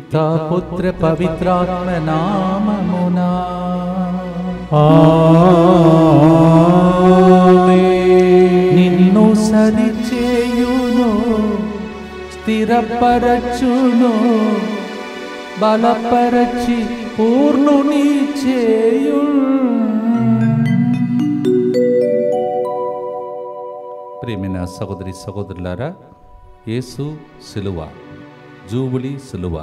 పితా పుత్ర పవిత్రాత్మ నామమునా నిన్ను సరిచేయును, స్థిరపరచును, బలపరచి పూర్ణుని చేయు. ప్రియమైన సహోదరి సహోదరులారా, యేసు సిలువ, జూబిలీ సిలువ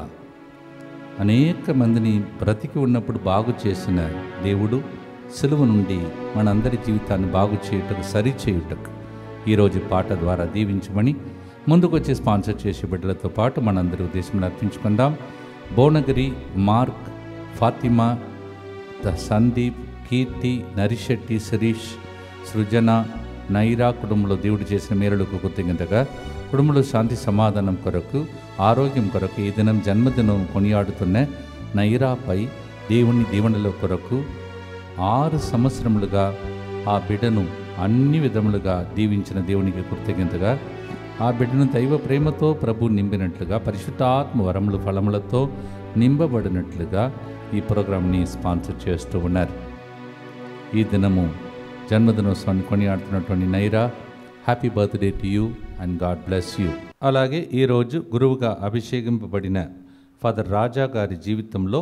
అనేక మందిని బ్రతికి ఉన్నప్పుడు బాగు చేసిన దేవుడు సిలువ నుండి మనందరి జీవితాన్ని బాగు చేయుటకు, సరిచేయుటకు ఈరోజు పాట ద్వారా దీవించమని ముందుకు వచ్చి స్పాన్సర్ చేసే బిడ్డలతో పాటు మనందరి ఉద్దేశంలో అర్పించుకుందాం. భువనగిరి, మార్క్, ఫాతిమా, సందీప్, కీర్తి, నరిశెట్టి, శిరీష్, సృజన, నైరా కుటుంబంలో దేవుడు చేసిన మేలులకు కృతజ్ఞతగా, కుటుంబంలో శాంతి సమాధానం కొరకు, ఆరోగ్యం కొరకు ఈ దినం జన్మదినం కొనియాడుతున్న నైరాపై దేవుని దీవెనల కొరకు 6 సంవత్సరములుగా ఆ బిడ్డను అన్ని విధములుగా దీవించిన దేవునికి కృతజ్ఞతగా, ఆ బిడ్డను దైవ ప్రేమతో ప్రభు నింపినట్లుగా, పరిశుద్ధాత్మ వరములు ఫలములతో నింపబడినట్లుగా ఈ ప్రోగ్రాంని స్పాన్సర్ చేస్తూ ఉన్నారు. ఈ దినము జన్మదినోత్సవాన్ని కొనియాడుతున్నటువంటి Naira, happy birthday to you and God bless you. అలాగే ఈరోజు గురువుగా అభిషేకింపబడిన ఫాదర్ రాజా గారి జీవితంలో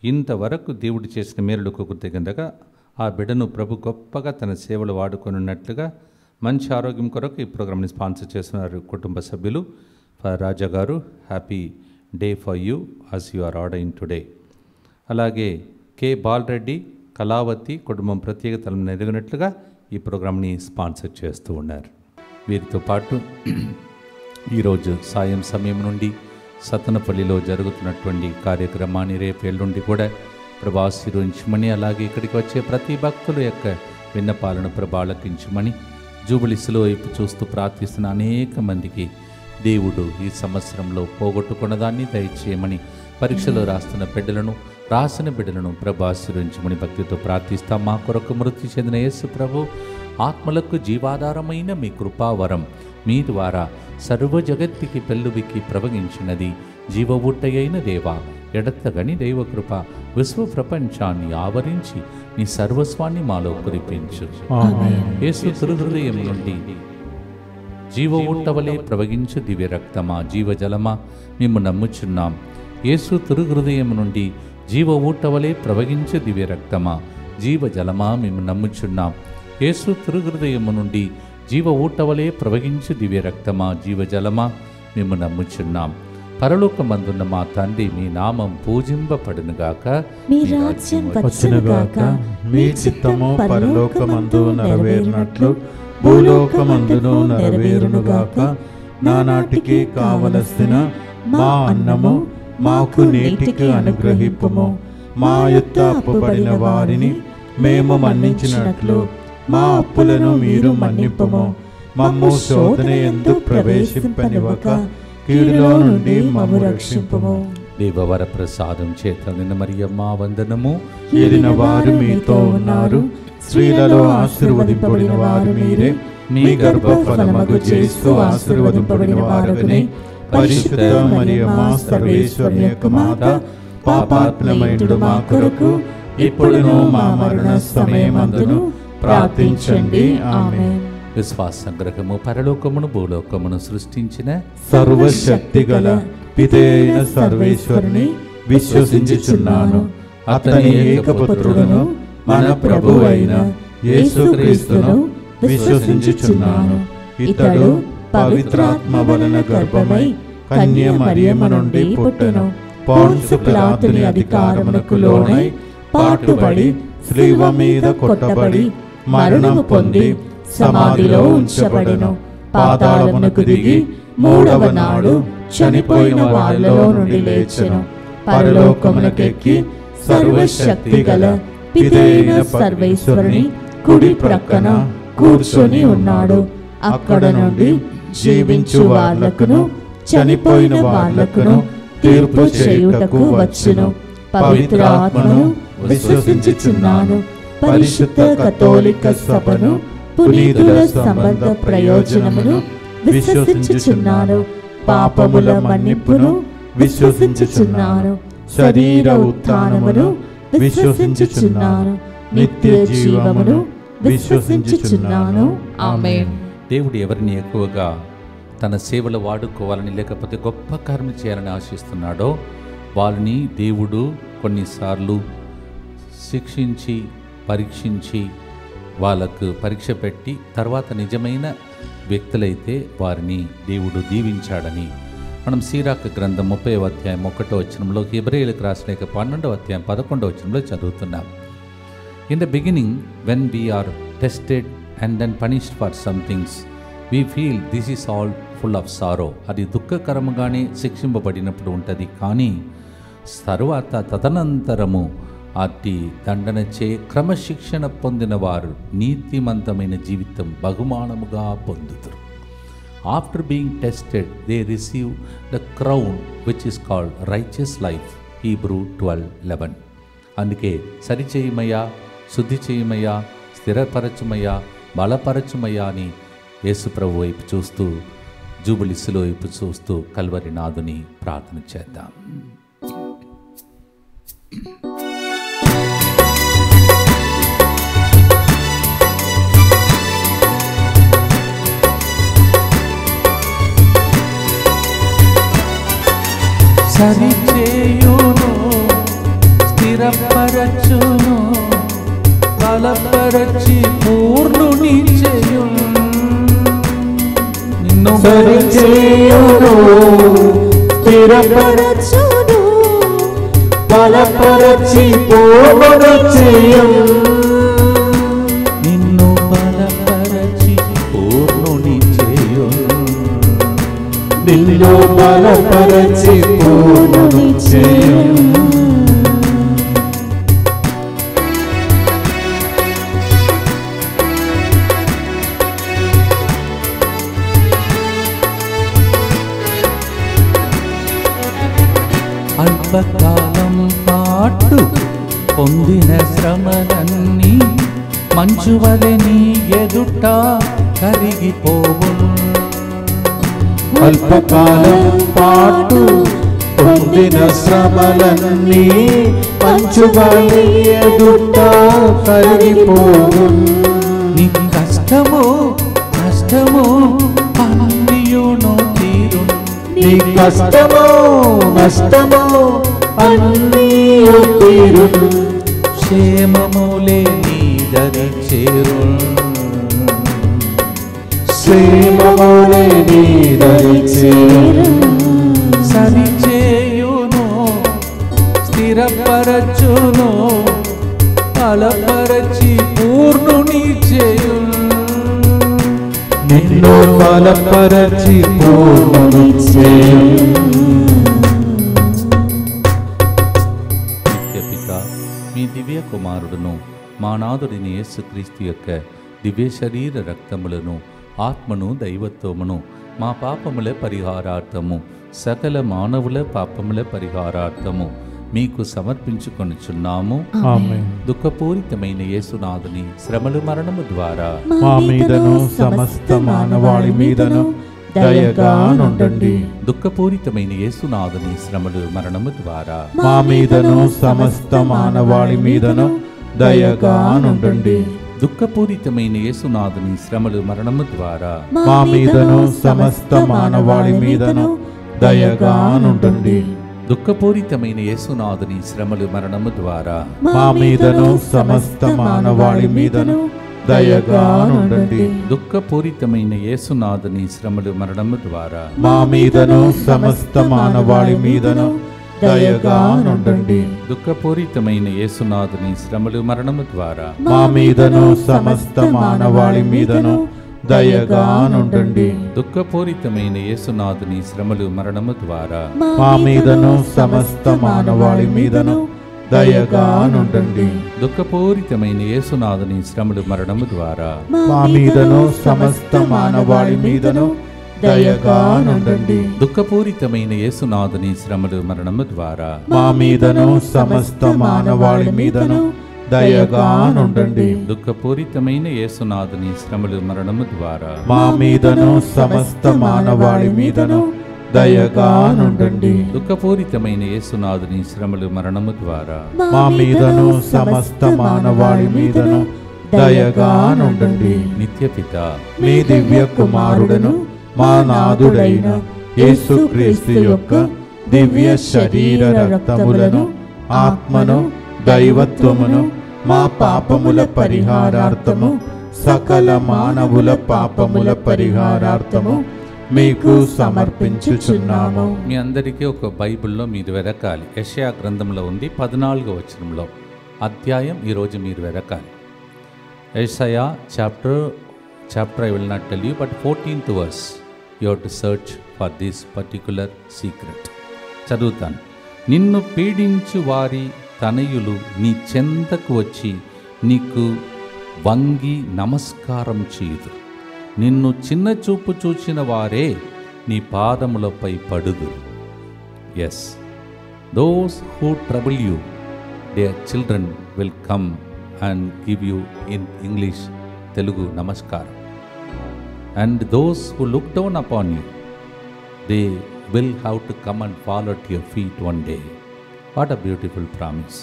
ఇంతవరకు దేవుడు చేసిన మేలులకు కృతజ్ఞతగా, ఆ బిడ్డను ప్రభు గొప్పగా తన సేవలు వాడుకొనున్నట్లుగా మంచి ఆరోగ్యం కొరకు ఈ ప్రోగ్రామ్ని స్పాన్సర్ చేస్తున్నారు కుటుంబ సభ్యులు. Father Raja garu, happy day for you as you are ordered today. అలాగే కె బాలరెడ్డి, కళావతి కుటుంబం ప్రత్యేకతలను నెరవేరినట్లుగా ఈ ప్రోగ్రామ్ని స్పాన్సర్ చేస్తూ ఉన్నారు. వీరితో పాటు ఈరోజు సాయం సమయం నుండి సతనపల్లిలో జరుగుతున్నటువంటి కార్యక్రమాన్ని రేపు ఎల్లుండి కూడా ప్రభు ఆశీర్వదించమని, అలాగే ఇక్కడికి వచ్చే ప్రతి భక్తుల యొక్క విన్నపాలను ప్రభు ఆలకించమని, జూబిలీస్లో వైపు చూస్తూ ప్రార్థిస్తున్న అనేక మందికి దేవుడు ఈ సంవత్సరంలో పోగొట్టుకున్న దాన్ని దయచేయమని, పరీక్షలో రాస్తున్న బిడ్డలను ప్రభు ఆశీర్వదించమని భక్తితో ప్రార్థిస్తాం. మా కొరకు మృతి చెందిన యేసు ప్రభు ఆత్మలకు జీవాధారమైన మీ కృపావరం మీ ద్వారా సర్వ జగత్తుకి పెళ్ళువికి ప్రవగించినది. జీవవుట్టయైన దేవా, ఎడతగని దైవకృప విశ్వ ప్రపంచాన్ని ఆవరించి నీ సర్వస్వాన్ని మాలో కురిపించు. యేసు తిరుహృదయం నుండి జీవవుట్టవలే ప్రవగించు దివ్య రక్తమా, జీవజలమా మేము నమ్ముచున్నాం. యేసు తిరుహృదయం నుండి జీవ ఊటవలే ప్రవగించు దివ్య రక్తమా, జీవజలమా మేము నమ్ముచున్నాం. యేసు తిరుహృదయము నుండి జీవ ఊటవలే ప్రవగించు దివ్య రక్తమా, జీవజలమా మేము నమ్ముచున్నాం. పరలోకమందున్న మా తండ్రి, మీ నామం పూజింపబడునుగాక, మీ రాజ్యం వచ్చునుగాక, మీ చిత్తము పరలోకమందు నెరవేరునట్లు భూలోకమందును నెరవేరునుగాక. నానాటికి కావలసిన మా అన్నము మాకు నేటికి అనుగ్రహింపుము. మా యొద్ద అప్పుబడిన వారిని మేము మన్నించినట్లు మా అప్పులను మీరు మన్నింపుము. మమ్ము శోధన యందు ప్రవేశింపనివ్వక కీడులో నుండి మమ్ము రక్షింపుము. దేవవర ప్రసాదం చేత నిన్న మరియమ్మ వందనము. ఏలిన వారు మీతో ఉన్నారు, స్త్రీలలో ఆశీర్వదింపబడిన వారు మీరే. మీ గర్భఫలమగు యేసు ఆశీర్వదింపబడిన వారుగనే. పరిశుద్ధ మరియమ్మ సర్వేశ్వరుని యొక్క మాత, పాపాత్ములమైనడు మా కొరకు ఇప్పుడును మా మరణ సమయమందును ప్రార్థించండి. ఆమేన్. విశ్వాస సంగ్రహము. పరలోకమును భూలోకమును సృష్టించిన సర్వశక్తి గల పితైన సర్వేశ్వరుని విశ్వసించుచున్నాను. అతని ఏకపుత్రుడును మన ప్రభువు అయిన యేసుక్రీస్తును విశ్వసించుచున్నాను. ఇతడు పవిత్రాత్మ వలన గర్భమై కన్య మరియమ్మ నుండి పుట్టెను. పొంతు పిలాతుని అధికారమునకు లోనై పాటుపడి శిలువ మీద కొట్టబడి మరణము పొంది సమాధిలో ఉంచబడెను. పాతాళమునకు దిగి మూడవ నాడు చనిపోయిన వాళ్ళలో నుండి లేచెను. పరలోకమునకెక్కి సర్వశక్తి గల పితైన సర్వేశ్వరుని కుడి ప్రక్కన కూర్చొని ఉన్నాడు. అక్కడ నుండి జీవించు వాళ్ళకును చనిపోయిన వాళ్ళకును తీర్పు చేయుటకు వచ్చును. పవిత్ర ఆత్మను విశ్వసించుచున్నాను. పరిశుద్ధ కథోలిక సభను, పునీతుల సంబంధ ప్రయోజనమును విశ్వసించుచున్నాను. పాపముల మన్నిపును, విశ్వసించుచున్నాను. శరీర ఉత్థానమును విశ్వసించుచున్నాను. నిత్య జీవమును విశ్వసించుచున్నాను. ఆమేన్. దేవుడు ఎవరిని ఎక్కువగా తన సేవలు వాడుకోవాలని లేకపోతే గొప్ప కార్యం చేయాలని ఆశిస్తున్నాడో వాళ్ళని దేవుడు కొన్నిసార్లు శిక్షించి పరీక్షించి వాళ్ళకు పరీక్ష పెట్టి తర్వాత నిజమైన వ్యక్తులైతే వారిని దేవుడు దీవించాడని మనం సీరాకు గ్రంథం 30వ అధ్యాయం 1వ వచనంలో, హెబ్రేయులకు రాసిన 12వ అధ్యాయం 11వ వచనంలో చదువుతున్నాం. In the beginning when we are tested and then punished for some things we feel this is all full of sorrow. అది దుఃఖకరముగానే శిక్షింపబడినప్పుడు ఉంటుంది. కానీ తరువాత తదనంతరము అట్టి దండనచే క్రమశిక్షణ పొందిన వారు నీతిమంతమైన జీవితం బహుమానముగా పొందుతారు. After being tested they receive the crown which is called righteous life. Hebrew 12:11. అందుకే సరిచేయమయ్యా, శుద్ధి చేయమయ్యా, స్థిరపరచుమయ్యా, బలపరచుమయ్యా అని యేసుప్రభు వైపు చూస్తూ, జూబిలీస్లో వైపు చూస్తూ కల్వరి నాథుని ప్రార్థన చేద్దాం. సరిచేయును, స్థిరపరచును, బలపరచి పూర్ణుని చేయును. నిన్ను సరిచేయును, స్థిరపరచును, బలపరచి పూర్ణుని చేయును. నిన్ను బలపరచి పూర్ణుని చేయును. నిన్ను బలపరచి పూర్ణుని చేయును. అల్పకాలం పాటు పొందిన శ్రమలన్నీ మంచువలె నీ ఎదుట కరిగిపోవును. అల్పకాలం పాటు పొందిన శ్రమలన్నీ మంచువలె ఎదుట కరిగిపోవును. నీ కష్టము నష్టము అన్నియును తీరును. నీ కష్టము నష్టము అన్నీ తీరును. క్షేమములే నీ దరి చేరును. క్షేమములే నీ దరి చేరును. సరిచేయును, స్థిరపరచును, బలపరచి పూర్ణుని చేయును. నిన్ను బలపరచి పూర్ణుని చేయును. నిత్యపిత మీ దివ్య కుమారుడును మా నాథుడిని యేసుక్రీస్తు యొక్క దివ్య శరీర రక్తములను, ఆత్మను, దైవత్వమును మా పాపముల పరిహారార్థము, సకల మానవుల పాపముల పరిహారార్థము మీకు సమర్పించుకొనుచున్నాము. ఆమేన్. దుఃఖపూరితమైన యేసునాథుని శ్రమలు మరణము ద్వారా మా మీదను సమస్త మానవాళి మీదను దయగా నుండండి. దుఃఖపూరితమైన యేసునాథుని శ్రమలు మరణము ద్వారా మా మీదను సమస్త మానవాళి మీదను దయగా నుండండి. దుఃఖపూరితమైన యేసునాథుని శ్రమలు మరణము ద్వారా మా మీదను సమస్త మానవాళి మీదను దయగా నుండండి. దుఃఖపూరితమైన యేసునాథుని శ్రమలు మరణము ద్వారా మా మీదను సమస్త మానవాళి మీదను దయగా నుండండి. దుఃఖపూరితమైన యేసునాథుని శ్రమలు మరణము ద్వారా మా మీదను సమస్త మానవాళి మీదను దయగా నుండండి. దుఃఖపూరితమైన యేసునాథుని శ్రమలు మరణము ద్వారా మా మీదను సమస్త మానవాళి మీదను దయగా నుండండి. దుఃఖపూరితమైన యేసునాథుని శ్రమలు మరణము ద్వారా మా మీదను సమస్త మానవాళి మీదను దయగా నుండండి. దుఃఖపూరితమైన యేసునాథుని శ్రమలు మరణము ద్వారా మా మీదను సమస్త మానవాళి మీదను దయగా నుండండి. దుఃఖపూరితమైన యేసునాథుని శ్రమలు మరణము ద్వారా మా మీదను సమస్త మానవాళి మీదను దయగా నుండండి. దుఃఖపూరితమైన యేసునాథుని శ్రమలు మరణము ద్వారా మా మీదను సమస్త మానవాళి మీదను దయగా నుండండి. దుఃఖపూరితమైన యేసునాథుని శ్రమలు మరణము ద్వారా మా మీదను సమస్త మానవాళి మీదను దయగా నుండండి. నిత్యపిత మీ దివ్య కుమారుడను మా నాథుడైన యేసుక్రీస్తు యొక్క దివ్య శరీర రక్తములను, ఆత్మను, దైవత్వమును మా పాపముల పరిహారార్థము, సకల మానవుల పాపముల పరిహారార్థము మీకు సమర్పించుచున్నాము. మీ అందరికీ ఒక బైబిల్లో మీరు వెరకాలి. యెషయా గ్రంథంలో ఉంది 14వ వచనంలో అధ్యాయం ఈరోజు మీరు వెరకాలి. యెషయా chapter I will not tell you, but 14th verse you have to search for this particular secret. చదువుతాను. నిన్ను పీడించు వారి తనయులు నీ చెంతకు వచ్చి నీకు వంగి నమస్కారం చేయుదు. నిన్ను చిన్న చూపు చూచిన వారే నీ పాదములపై పడుదు. Yes, those who trouble you their children will come and give you in English, Telugu నమస్కారం. And those who look down upon you they will have to come and fall at your feet one day. What a beautiful promise.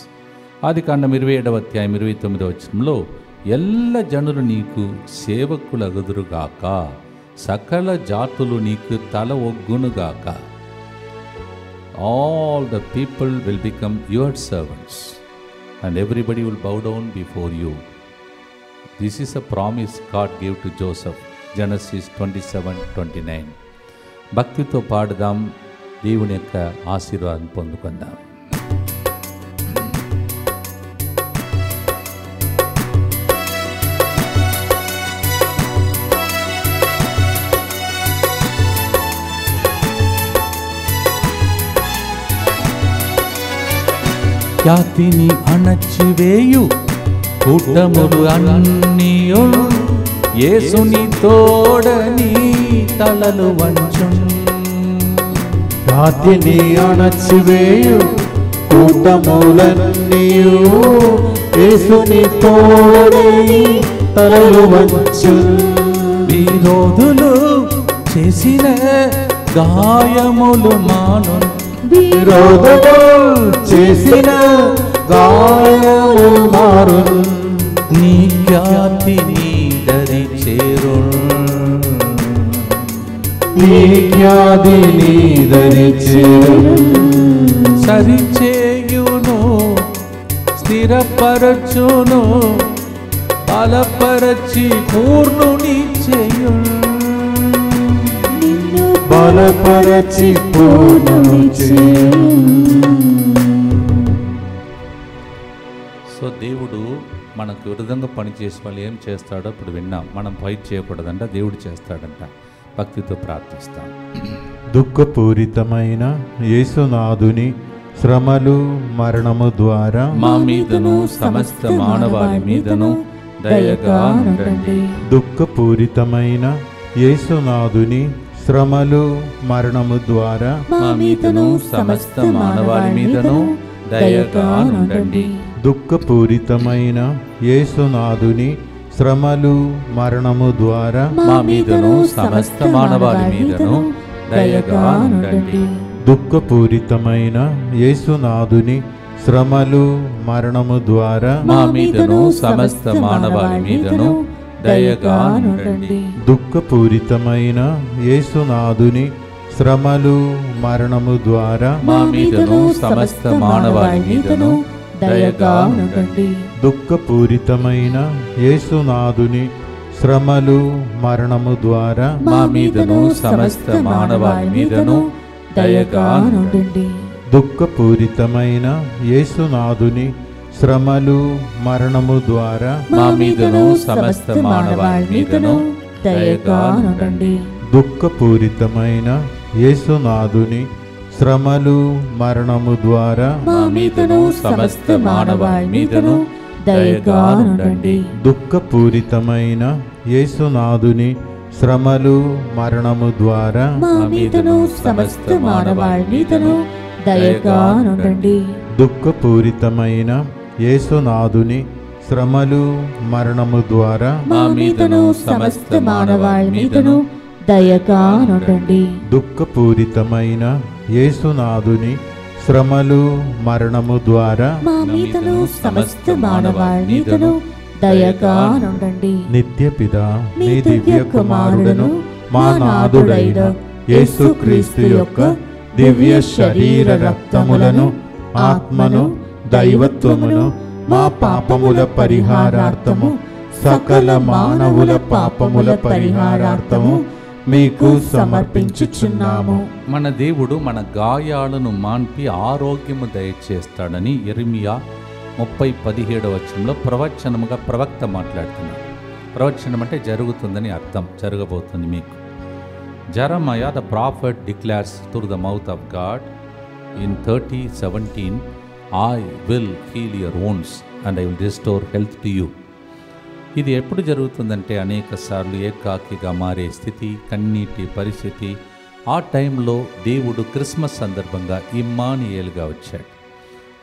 ఆదికాండం 27వ అధ్యాయం 29వ వచనంలో ఎల్ల జనులు నీకు సేవకులగుదురుగాక, సకల జాతులు నీకు తల ఒగ్గునుగాక. All the people will become your servants and everybody will bow down before you. This is a promise God gave to Joseph. Genesis 27:29. భక్తితో పాడుదాం, దేవుని యొక్క ఆశీర్వాదం పొందుకుందాం. ఖ్యాతిని అణచివేయు కూటములు అన్నీయు యేసుని తోడని తలలు వంచు. ఖ్యాతిని అణచివేయు కూటములన్నీయు యేసుని తోడని తలలు వంచు. విరోధులు చేసిన గాయములు మాను, విరోధులు చేసిన గాయములు మారు. నీ ఖ్యాతిని దరి చేరు, నీ ఖ్యాతిని దరి చేరు. సరిచేయును స్థిరపరచును బలపరచి పూర్ణుని చేయు. బలపరచి పూర్ణుని చేయు. సో దేవుడు మనకు విరుద్ధంగా పనిచేసే వాళ్ళు ఏం చేస్తాడో ఇప్పుడు విన్నాం. మనం ఫైట్ చేయకూడదంట, దేవుడు చేస్తాడంట. భక్తితో ప్రార్థిస్తాం. దుఃఖపూరితమైన యేసునాథుని శ్రమలు మరణము ద్వారా మా మీదను సమస్త మానవాళి మీదను దయగా ఉండండి. దుఃఖపూరితమైన యేసునాథుని శ్రమలు మరణము ద్వారా మా మీదను సమస్త మానవాళి మీదను దయగా ఉండండి. దుఃఖపూరితమైన యేసునాథుని శ్రమలు మరణము ద్వారా మా మీదను సమస్త మానవాళి మీదను దయగా ఉండండి. దుఃఖపూరితమైన యేసునాథుని శ్రమలు మరణము ద్వారా మా మీదను సమస్త మానవాళి మీదను దయగా ఉండండి. దుఃఖపూరితమైన యేసునాథుని శ్రమలు మరణము ద్వారా మా మీదను సమస్త మానవాళి మీదను దయగా ఉండండి. దుఃఖపూరితమైన యేసునాథుని శ్రమలు మరణము ద్వారా మా మీదను సమస్త మానవాళి మీదను దయగా ఉండండి. దుఃఖపూరితమైన యేసునాథుని శ్రమలు మరణము ద్వారా మా మీదను సమస్త మానవాళి మీదను దయగా ఉండండి. దుఃఖపూరితమైన యేసునాథుని శ్రమలు మరణము ద్వారా మా మీదను సమస్త మానవాళి మీదను దయగా ఉండండి. దుఃఖపూరితమైన యేసునాథుని శ్రమలు మరణము ద్వారా మా మీదను సమస్త మానవాళి మీదను దయగా ఉండండి. దుఃఖపూరితమైన యేసునాథుని శ్రమలు మరణము ద్వారా మా మీదను సమస్త మానవాళి మీదను దయగా నుండండి. దుఃఖపూరితమైన యేసునాథుని శ్రమలు మరణము ద్వారా మా మీదను సమస్త మానవాళి మీదను దయగా నుండండి. నిత్యపిత మీ దివ్య కుమారుడను మా నాథుడైన యేసుక్రీస్తు యొక్క దివ్య శరీర రక్తములను ఆత్మను దైవత్వమును మా పాపముల పరిహారార్థము సకల మానవుల పాపముల పరిహారార్థము మీకు సమర్పించుచున్నాము. మన దేవుడు మన గాయాలను మాన్పి ఆరోగ్యము దయచేస్తాడని యెరెమీయా 30:17 ప్రవచనముగా ప్రవక్త మాట్లాడుతున్నాడు. ప్రవచనం అంటే జరుగుతుందని అర్థం, జరగబోతుంది మీకు. Jeremiah the prophet declares through the mouth of God in 30:17, I will heal your wounds and I will restore health to you. ఇది ఎప్పుడు జరుగుతుందంటే అనేక సార్లు ఏకాకిగా మారే స్థితి, కన్నీటి పరిస్థితి. ఆ టైంలో దేవుడు క్రిస్మస్ సందర్భంగా ఇమ్మానుయేలుగా వచ్చాడు.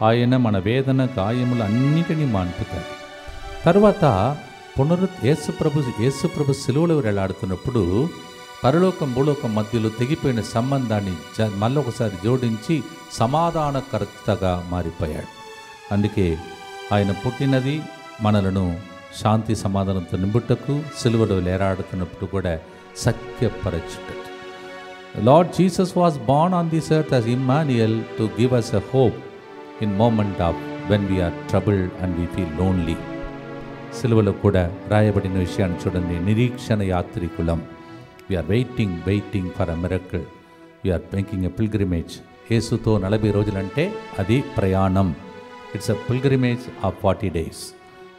ఆయన మన వేదన గాయములు అన్నిటినీ మాన్పుతాడు. తర్వాత యేసుప్రభు సిలువలో వేలాడుతున్నప్పుడు పరలోకం భూలోకం మధ్యలో తెగిపోయిన సంబంధాన్ని మళ్ళొకసారి జోడించి సమాధానకర్తగా మారిపోయాడు. అందుకే ఆయన పుట్టినది మనలను శాంతి సమాధానంతో నింపుటకు, సిలువలో వేలాడుతున్నప్పుడు కూడా సఖ్యపరచుటకు. Lord Jesus was born on this earth as Emmanuel to give us a hope in moment of when we are troubled and we feel lonely. సిలువలో కూడా రాయబడిన విషయాన్ని చూడండి. నిరీక్షణ యాత్రికులం. We are waiting for a miracle. We are making a pilgrimage. యేసుతో 40 రోజులంటే అది ప్రయాణం. It's a pilgrimage of 40 days.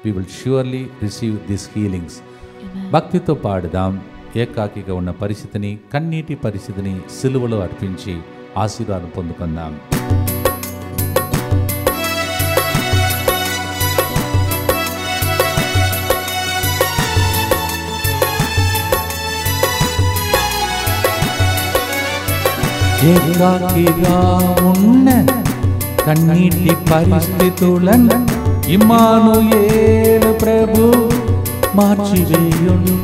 We will surely receive these healings. భక్తితో పాడుదాం. ఏకాకిగా ఉన్న పరిస్థితిని, కన్నీటి పరిస్థితిని సిలువలో అర్పించి ఆశీర్వాదం పొందుకుందాం. ఏకాకిగా ఉన్న కన్నీటి పరిస్థితులను ఇమ్మానుయేలు ప్రభు మార్చివేయును.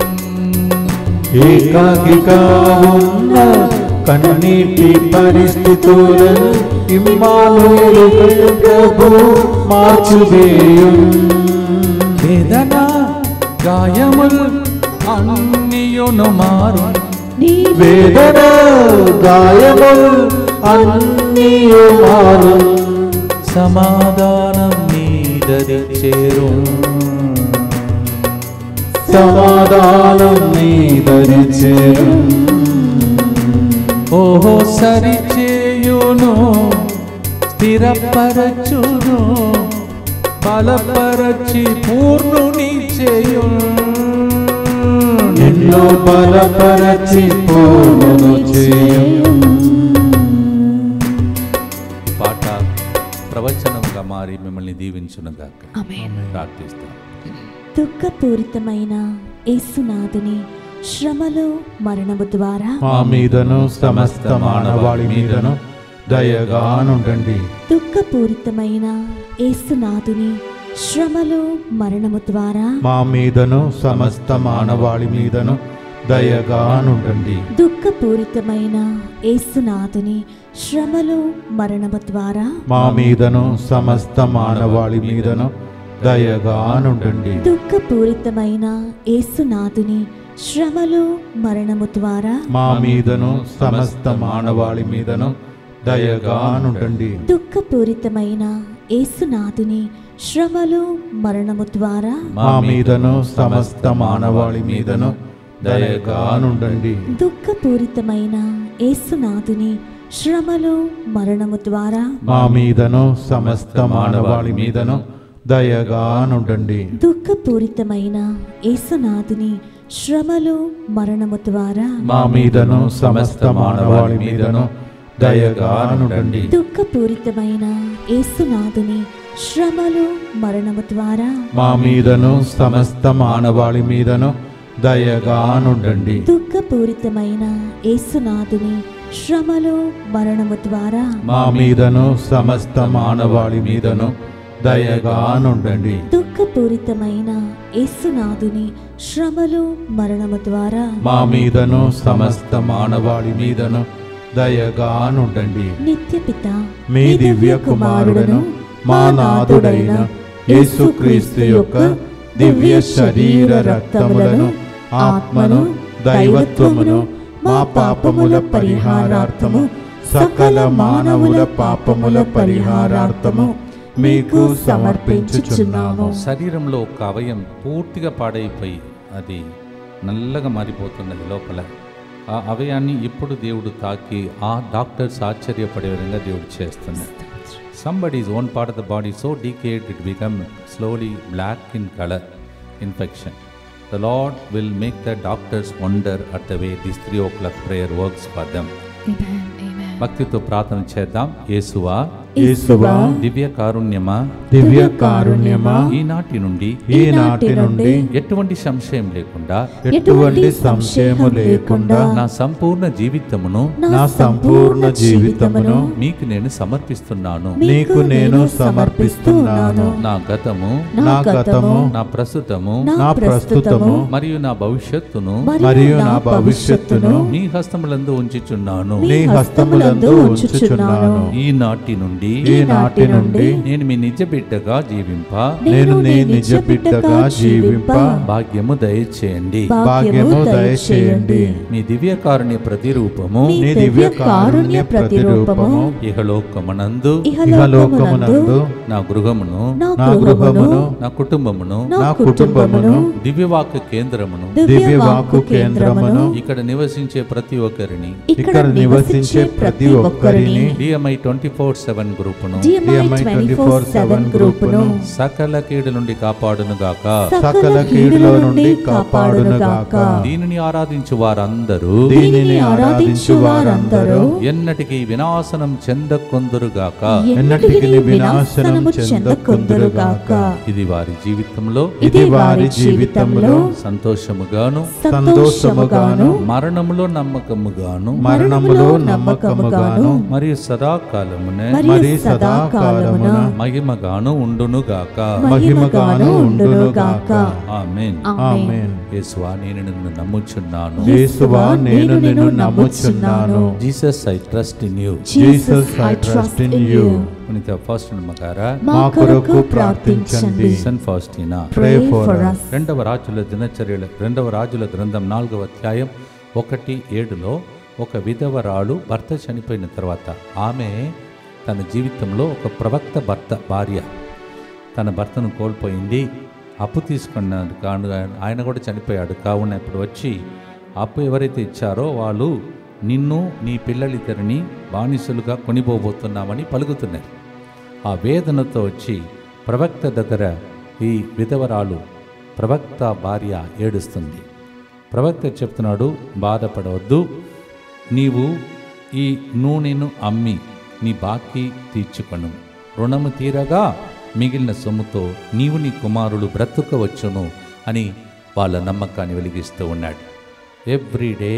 ఏకాకిగా ఉన్న కన్నీటి పరిస్థితులను ఇమ్మానుయేలు ప్రభు మార్చివేయును. వేదన గాయములు అన్నియును మారు. వేదన గాయములు అన్నియు మారు. సమాధానం నీదరి చేరు. సమాధానం నీదరి చేరు. ఓహో సరిచేయును, స్థిరపరచును, బలపరచి పూర్ణుని చేయును. నిన్ను బలపరచి పూర్ణుని చేయును. పాట ప్రవచనంగా మారి మిమ్మల్ని దీవించునుగాక. ప్రార్థిస్తాం. దుఃఖపూరితమైన యేసునాథుని శ్రమలు మరణము ద్వారా మా మీదను సమస్త మానవాళి మీదను దయగా నుండండి. దుఃఖపూరితమైన యేసునాథుని శ్రమలు మరణము ద్వారా మా మీదను సమస్త మానవాళి మీదను దయగా నుండండి. దుఃఖపూరితమైన యేసునాథుని శ్రమలు మరణము ద్వారా మా మీదను సమస్త మానవాళి మీదను దయగా నుండండి. దుఃఖపూరితమైన యేసునాథుని శ్రమలు మరణము ద్వారా మా మీదను సమస్త మానవాళి మీదను దయగా నుండండి. దుఃఖపూరితమైన యేసునాథుని శ్రమలు మరణము ద్వారా మా మీదను సమస్త మానవాళి మీదను దయగా నుండండి. దుఃఖపూరితమైన యేసునాథుని శ్రమలు మరణము ద్వారా మా మీదను సమస్త మానవాళి మీదను దయగా నుండండి. దుఃఖపూరితమైన యేసునాథుని శ్రమలు మరణము ద్వారా మా మీదను సమస్త మానవాళి మీదను దయగా నుండండి. దుఃఖపూరితమైన యేసునాథుని శ్రమలు మరణము ద్వారా మా మీదను సమస్త మానవాళి మీదను దయగా నుండండి. దుఃఖపూరితమైన యేసునాథుని శ్రమలు మరణము ద్వారా మా మీదను సమస్త మానవాళి మీదను దయగానుండండి. దుఃఖపూరితమైన యేసునాథుని శ్రమలు మరణము ద్వారా మా మీదను సమస్త మానవాళి మీదను దయగానుండండి. నిత్యపిత మీ దివ్య కుమారుడను మా నాథుడైన యేసుక్రీస్తు యొక్క దివ్య శరీర రక్తములను ఆత్మను దైవత్వమును మా పాపముల పరిహారార్థము సకల మానవుల పాపముల పరిహారార్థము మీకు సమర్పించుచున్నాము. శరీరంలో ఒక అవయం పూర్తిగా పాడైపోయి అది నల్లగా మారిపోతున్నది లోపల. ఆ అవయాన్ని ఇప్పుడు దేవుడు తాకి ఆ డాక్టర్స్ ఆశ్చర్యపడే విధంగా దేవుడు చేస్తున్నాడు. Somebody's one part of the body so decayed it become slowly black in color, infection. The Lord will make the doctors wonder at the way this 3 o'clock prayer works for them. Amen, amen. భక్తితో ప్రార్థన చేద్దాం. యేసువా, యేసువా, దివ్య కారుణ్యమా, దివ్య కారుణ్యమా, ఈనాటి నుండి ఎటువంటి సంశయం లేకుండా ఎటువంటి సంశయము లేకుండా నా సంపూర్ణ జీవితమును మీకు నేను సమర్పిస్తున్నాను. నీకు నేను సమర్పిస్తున్నాను. నా గతము, నా ప్రస్తుతము, మరియు నా భవిష్యత్తును నీ హస్తములందు ఉంచుచున్నాను. ఈనాటి నుండి నేను మీ నిజ బిడ్డగా జీవింప భాగ్యము దయచేయండి. మీ దివ్య కారుణ్య ప్రతిరూపము ఇహలోకమునందు నా గృహమును, నా కుటుంబమును, దివ్యవాక్య కేంద్రమును, ఇక్కడ నివసించే ప్రతి ఒక్కరిని DMI 24/7 గ్రూపును సకల కీడు నుండి కాపాడునుగాక. దీనిని ఆరాధించు వారందరూ ఎన్నటికి వినాశనం చెందకొందురుగాక. ఇది వారి జీవితంలో సంతోషముగాను మరణములో నమ్మకముగాను మరియు సదాకాలమున మహిమగాను ఉండునుగాక. ఆమేన్. యేసువా, నేను నిన్ను నమ్ముచున్నాను. Jesus, I trust in you. పునీత ఫాస్టినా మగారా మా కొరకు ప్రార్థించండి. సెయింట్ ఫాస్టినా, రెండవ రాజుల గ్రంథం 4వ అధ్యాయం 1:7 ఒక విధవరాలు భర్త చనిపోయిన తర్వాత ఆమె తన జీవితంలో ఒక ప్రవక్త భార్య తన భర్తను కోల్పోయింది. అప్పు తీసుకున్నాడు, ఆయన కూడా చనిపోయాడు. కావున ఇప్పుడు వచ్చి అప్పు ఎవరైతే ఇచ్చారో వాళ్ళు నిన్ను నీ పిల్లలిద్దరిని బానిసలుగా కొనిపోబోతున్నామని పలుకుతున్నారు. ఆ వేదనతో వచ్చి ప్రవక్త దగ్గర ఈ విధవరాలు ప్రవక్త భార్య ఏడుస్తుంది. ప్రవక్త చెప్తున్నాడు, బాధపడవద్దు, నీవు ఈ నూనెను అమ్మి నీ బాకీ తీర్చుకొను. రుణము తీరగా మిగిలిన సొమ్ముతో నీవు నీ కుమారులు బ్రతుకవచ్చును అని వాళ్ళ నమ్మకాన్ని వెలిగిస్తూ ఉన్నాడు. Every day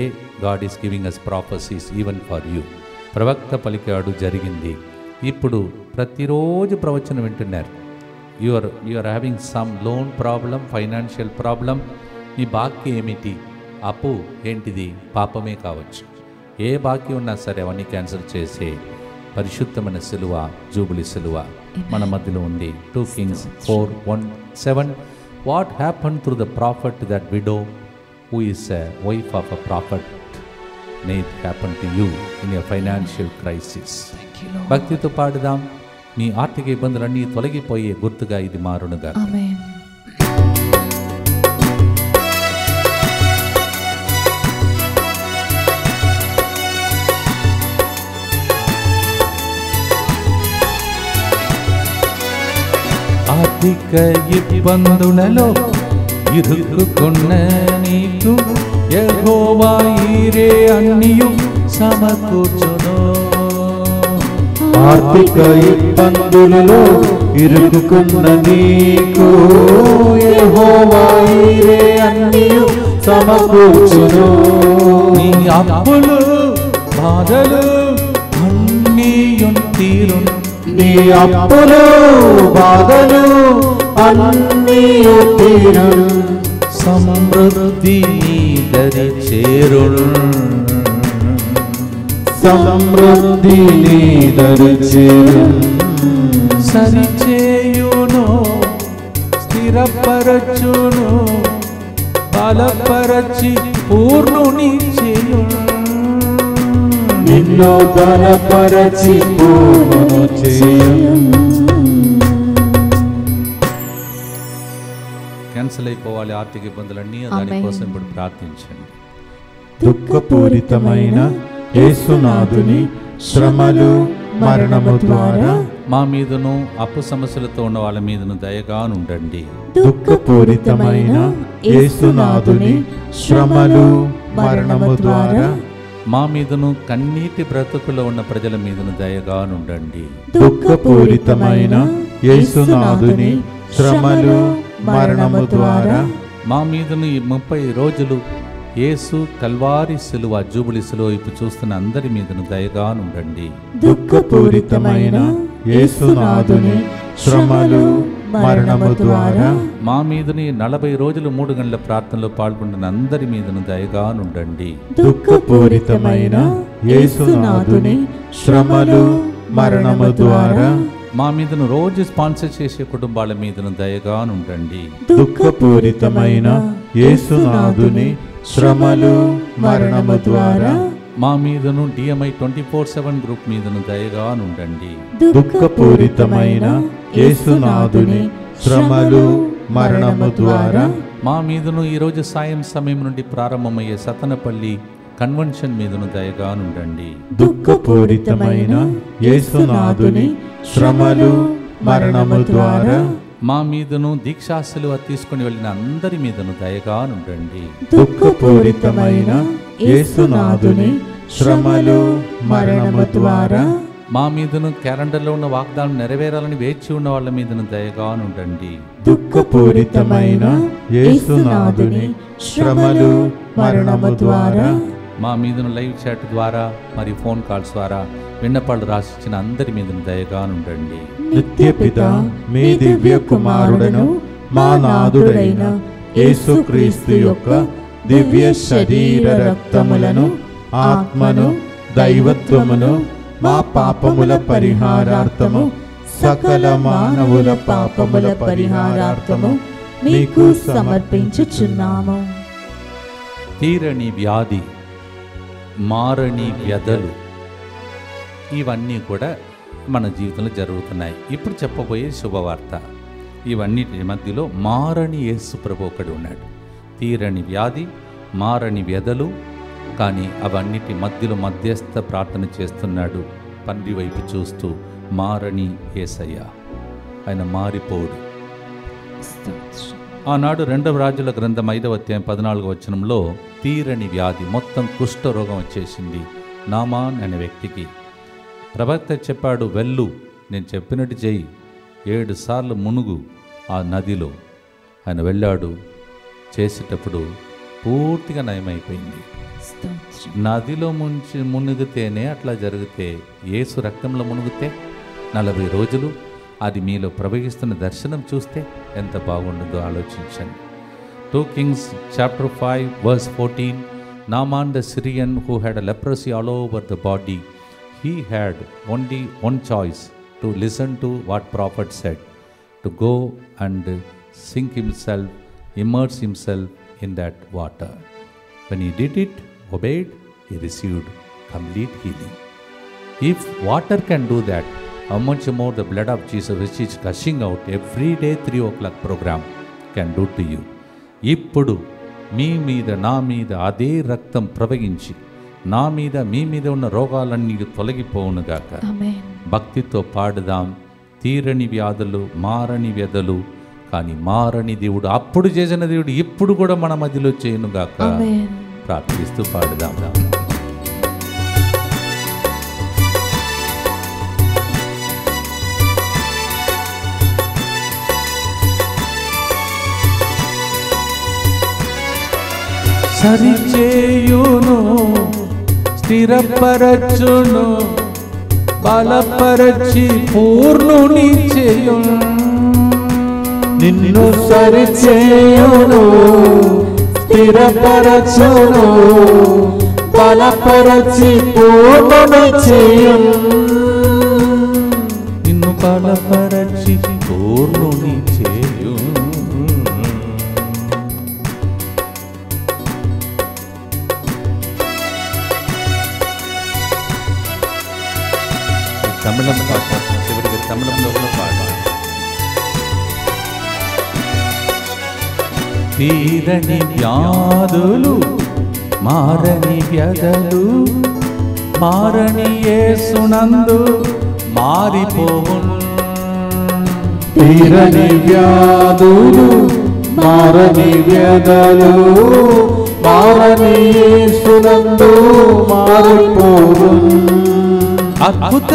God is giving us prophecies even for you. ప్రవక్త పలికాడు, జరిగింది. ఇప్పుడు ప్రతిరోజు ప్రవచనం వింటున్నారు. You are having some loan problem, financial problem. మీ బాకీ ఏమిటి? అప్పు ఏంటిది? పాపమే కావచ్చు. ఏ బాకీ ఉన్నా సరే అవన్నీ క్యాన్సిల్ చేసే పరిశుద్ధమైన సిలువ, జూబిలీ సిలువ మన మధ్యలో ఉంది. 2 Kings 4:1-7. What happen through the prophet that widow who is a wife of a prophet may it happen to you in a financial crisis. భక్తితో పాడుదాం. మీ ఆర్థిక ఇబ్బందులన్నీ తొలగిపోయే గుర్తుగా ఇది మారునుగా. ఆర్థిక ఇబ్బందులలో ఇరుక్కున్న నీకు యెహోవా ఈరే అన్నియు సమకూర్చును. ఆర్థిక ఇబ్బందులలో ఇరుక్కున్న నీకు యెహోవా ఈరే అన్నియు సమకూర్చును. నీ అప్పులు బాధలు అన్నీ తీరును. నీ అప్పులు బాధలు అన్నీ తీరును, సమృద్ధి నీ దరి చేరును, సమృద్ధి నీ దరి చేరును, సరిచేయును స్థిరపరచును బలపరచి పూర్ణుని చేయును, నిన్ను బలపరచి పూర్ణుని చేయును. క్యాన్సిల్ అయిపోవాలి ఆర్థిక ఇబ్బందులన్నీ, దానికోసం ఇప్పుడు ప్రార్థించండి. దుఃఖపూరితమైన యేసునాథుని శ్రమలు మరణము ద్వారా మా మీదను అప్పు సమస్యలతో ఉన్న వాళ్ళ మీదను దయగానుండండి. దుఃఖపూరితమైన యేసునాథుని శ్రమలు మరణము ద్వారా మా మీదను కన్నీటి బ్రతుకులో ఉన్న ప్రజల మీదను దయగానుండండి. దుఃఖపూరితమైన యేసునాథుని శ్రమలు మరణము ద్వారా మా మీదను ఈ 30 రోజులు యేసు కల్వారి సిలువ జూబిలి సిలువ వైపు చూస్తున్న అందరి మీదను దయగానుండండి. దుఃఖపూరితమైన యేసునాథుని శ్రమలు మరణము ద్వారా మా మీదను ఈ 40 రోజులు 3 గంటల ప్రార్థనలో పాల్గొంటున్న అందరి మీదను దయగానుండండి. దుఃఖపూరితమైన యేసునాథుని శ్రమలు మరణము ద్వారా మా మీదను రోజు స్పాన్సర్ చేసే కుటుంబాల మీదను దయగానుండండి. దుఃఖపూరితమైన యేసునాథుని శ్రమలు మరణము ద్వారా మా మీదను DMI 24/7 గ్రూప్ మీదను దయగానుండండి. దుఃఖపూరితమైన యేసునాథుని శ్రమలు మరణము ద్వారా మా మీదను ఈరోజు సాయం సమయం నుండి ప్రారంభమయ్యే సతనపల్లి కన్వెన్షన్ మీదను దయగానుండండి. దుఃఖపూరితమైన యేసునాథుని శ్రమలు మరణము ద్వారా మా మీదను దీక్షాశిలువ తీసుకుని వెళ్ళిన అందరి మీదను దయగానుండండి. దుఃఖపూరితమైన యేసునాథుని శ్రమలు మరణము ద్వారా మా మీదను క్యాలెండర్లో ఉన్న వాగ్దానం నెరవేరాలని వేచి ఉన్న వాళ్ళ మీదను దయగానుండండి. దుఃఖపూరితమైన యేసునాథుని శ్రమలు మరణము ద్వారా మా మీదను లైవ్ చాట్ ద్వారా మరియు ఫోన్ కాల్స్ ద్వారా విన్నపాలు రాసిచ్చిన అందరి మీదను దయగానుండండి. నిత్యపిత మీ దివ్య కుమారుడను మా నాథుడైన యేసుక్రీస్తు యొక్క దివ్య శరీర రక్తములను ఆత్మను దైవత్వమును మా పాపముల పరిహారార్థము సకల మానవుల పాపముల పరిహారార్థము మీకు సమర్పించుచున్నాము. తీరని వ్యాధి, మారని వ్యధలు ఇవన్నీ కూడా మన జీవితంలో జరుగుతున్నాయి. ఇప్పుడు చెప్పబోయే శుభవార్త, ఇవన్నిటి మధ్యలో మారని యేసు ప్రభు ఒకడు ఉన్నాడు. తీరని వ్యాధి, మారని వ్యధలు, కానీ అవన్నిటి మధ్యలో మధ్యస్థ ప్రార్థన చేస్తున్నాడు తండ్రి వైపు చూస్తూ. మారని యేసయ్య, ఆయన మారిపోడు. ఆనాడు 2వ రాజుల గ్రంథం 5వ అధ్యాయం 14వ వచనంలో తీరని వ్యాధి, మొత్తం కుష్ఠరోగం వచ్చేసింది నామాన్ అనే వ్యక్తికి. ప్రవక్త చెప్పాడు, వెళ్ళు, నేను చెప్పినట్టు చెయ్యి, 7 సార్లు మునుగు ఆ నదిలో. ఆయన వెళ్ళాడు, చేసేటప్పుడు పూర్తిగా నయమైపోయింది. నదిలో మునిగితేనే అట్లా జరిగితే, యేసు రక్తంలో మునిగితే 40 రోజులు అది మీలో ప్రవహిస్తున్న దర్శనం చూస్తే ఎంత బాగుంటుందో ఆలోచించండి. 2 Kings chapter 5 verse 14, Naaman the Syrian who had a leprosy all over the body, he had only one choice, to listen to what prophet said, to go and sink himself, immerse himself in that water. When he did it, obeyed, he received complete healing. If water can do that, how much more the blood of Jesus, which is gushing out every day 3 o'clock program, can do to you. ఇప్పుడు మీ మీద నా మీద అదే రక్తం ప్రవహించి నా మీద మీ మీద ఉన్న రోగాలన్నీ తొలగిపోవునుగాక. భక్తితో పాడుదాం. తీరని వ్యాధులు, మారని వ్యధలు, కానీ మారని దేవుడు, అప్పుడు చేసిన దేవుడు ఇప్పుడు కూడా మన మధ్యలో చేయనుగాక. ప్రార్థిస్తూ పాడుదాం. సరిచేయును, స్థిరపరచును, బలపరచి పూర్ణుని చేయు. నిన్ను సరిచేయును, స్థిరపరచును, బలపరచి పూర్ణుని చేయును. నిన్ను బలపరచి పూర్ణుని చేయు. తమిళం పాట, చివరికి తమిళంలో ఉన్న పాట. తీరని వ్యాధులు, మారని వ్యధలు, మారని యేసునందు మారిపోవును. తీరని వ్యాధులు, మారని వ్యధలు, మారని యేసునందు మారిపోవును. అద్భుత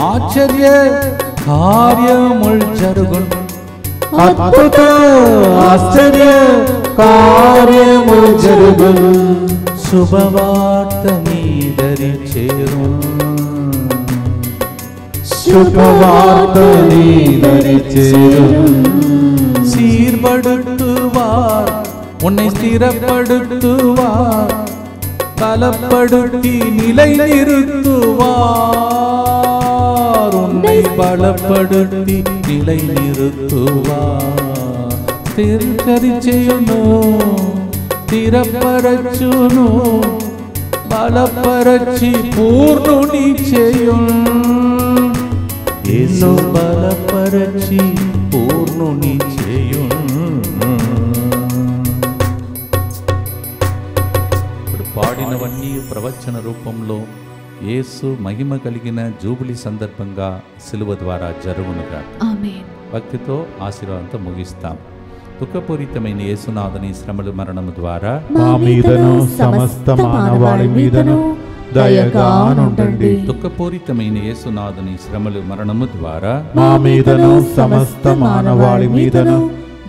ఆశ్చర్య కార్యములు జరుగును. అద్భుత ఆశ్చర్య కార్యములు జరుగును. శుభవార్త నీదరి చేరు. శుభవార్త నీదరి చేరు. சீர்படுத்துவார், உன்னை ஸ்திரப்படுத்துவார், பலப்படுத்தி நிலை நிறுத்துவார். உன்னை பலப்படுத்தி நிலை நிறுத்துவார். స్థిరపరచును, స్థిరపరచును, బలపరచి పూర్ణుని చేయును. యేసు బలపరచి పూర్ణుని చేయును. ఇప్పుడు పాడినవన్నీ ప్రవచన రూపంలో యేసు మహిమ కలిగిన జూబిలీ సందర్భంగా సిలువ ద్వారా జరుగునుగా. ఆమేన్. భక్తితో ఆశీర్వాదంతో ముగిస్తాం. దుఃఖపూరితమైన యేసునాథుని శ్రమలు మరణము ద్వారా మా మీదను సమస్త మానవాళి మీదను దయగా నుండండి. దుఃఖపూరితమైన యేసునాథుని శ్రమలు మరణము ద్వారా మా మీదను సమస్త మానవాళి మీదను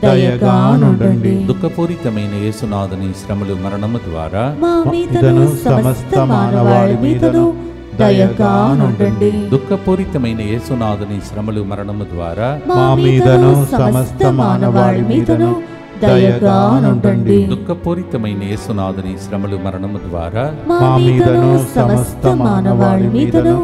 దయగా నుండండి. దుఃఖపూరితమైన యేసునాథుని శ్రమలు మరణము ద్వారా మా మీదను సమస్త మానవాళి మీదను దయగా నుండండి. దుఃఖపూరితమైన యేసునాథుని శ్రమలు మరణము ద్వారా మా మీదను సమస్త మానవాళి మీదను దయగా నుండండి. దుఃఖపూరితమైన యేసునాథుని శ్రమలు మరణము ద్వారా మా మీదను సమస్త మానవాళి మీదను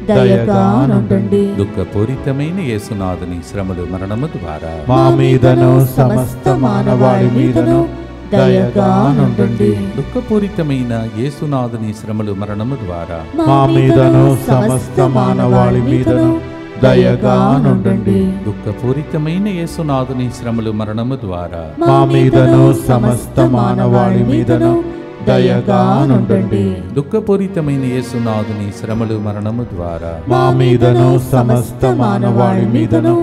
దయగా నుండండి. దుఃఖపూరితమైన యేసునాథుని శ్రమలు మరణము ద్వారా మా మీదను సమస్త మానవాళి మీదను దయగా నుండండి. దుఃఖపూరితమైన యేసునాథుని శ్రమలు మరణము ద్వారా మా మీదను సమస్త మానవాళి మీదను దయగా నుండండి. దుఃఖపూరితమైన యేసునాథుని శ్రమలు మరణము ద్వారా మా మీదను సమస్త మానవాళి మీదను దయగా నుండండి. దుఃఖపూరితమైన యేసునాథుని శ్రమలు మరణము ద్వారా మా మీదను సమస్త మానవాళి మీదను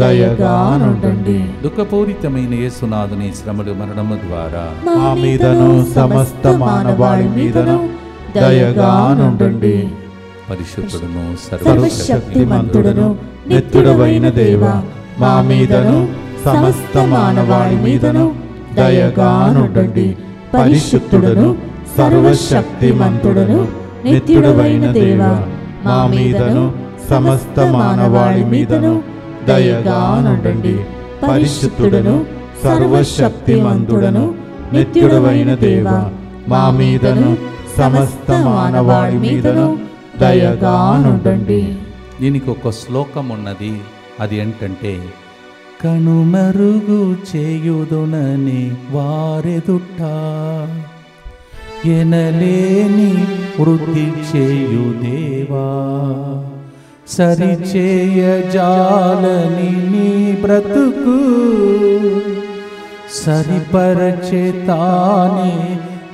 దయగా నుండండి. దుఃఖపూరితమైన యేసునాథుని శ్రమలు మరణము ద్వారా మా మీదను సమస్త మానవాళి మీదను దయగా నుండండి. పరిశుద్ధుడును సర్వశక్తిమంతుడును నిత్యుడవైన దేవా, మా మీదను సమస్త మానవాళి మీదను దయగా నుండండి. పరిశుద్ధుడును సర్వశక్తిమంతుడును నిత్యుడవైన దేవా, మా మీదను సమస్త మానవాళి మీదను దయగా నుండండి. పరిశుద్ధుడును సర్వశక్తిమంతుడును నిత్యుడవైన దేవా, మా మీదను సమస్త మానవాళి మీదను దయగా నుండండి. దీనికి ఒక శ్లోకం ఉన్నది. అది ఏంటంటే, కనుమరుగు చేయుదునని వారెదుట ఎనలేని వృద్ధి చేయు దేవా, సరిచేయజాలని నీ బ్రతుకు సరిపరచే తానే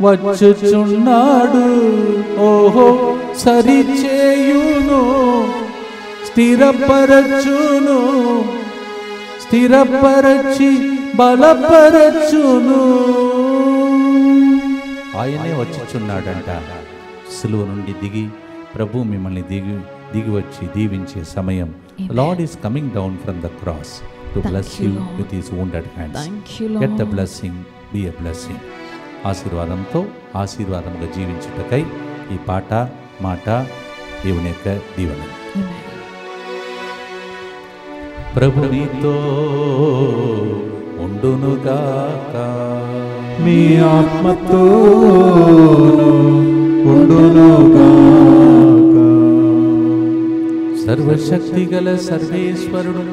వచ్చుచున్నాడు. ఓహో, సరిచేయును, స్థిరపరచును, స్థిరపరచి బలపరచును. ఆయనే వచ్చుచున్నాడంట. సిలువ నుండి దిగి ప్రభు మిమ్మల్ని దిగి వచ్చి దీవించే సమయం. Lord is coming down from the cross to bless you with his wounded hands. Get the blessing, B a blessing. ఆశీర్వాదంతో ఆశీర్వాదంగా జీవించుటకై ఈ పాట మాట దేవుని యొక్క దీవెన. ప్రభు నీతో ఉండునుగాక, మీ ఆత్మతో ఉండునుగాక. సర్వశక్తి గల సర్వేశ్వరుడు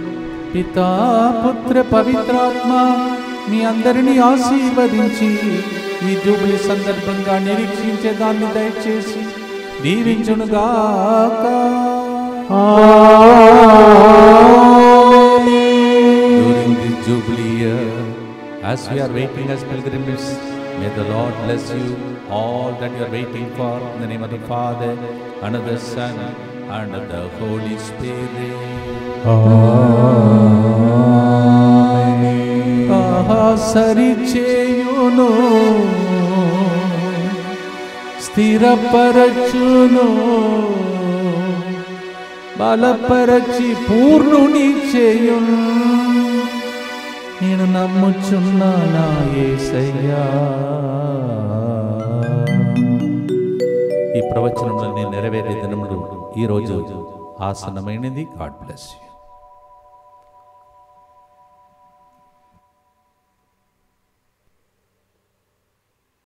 పితా పుత్ర పవిత్రాత్మ మీ అందరినీ ఆశీర్వదించి ఈ జూబిలీ సందర్భంగా నిరీక్షించే దాన్ని దయచేసి దీవించునుగాక. During this jubilee year, as we are waiting as pilgrims, may the Lord bless you all that you are waiting for. In the name of the Father, and of the Son, and of the Holy Spirit. సరిచేయును, స్థిరపరచును, బలపరచి పూర్ణుని చేయును. నేను నమ్ముచున్నా నా యేసయ్యా. ఈ ప్రవచనంలో నేను నెరవేరే దినములు ఈరోజు ఆసన్నమైనది. God bless you.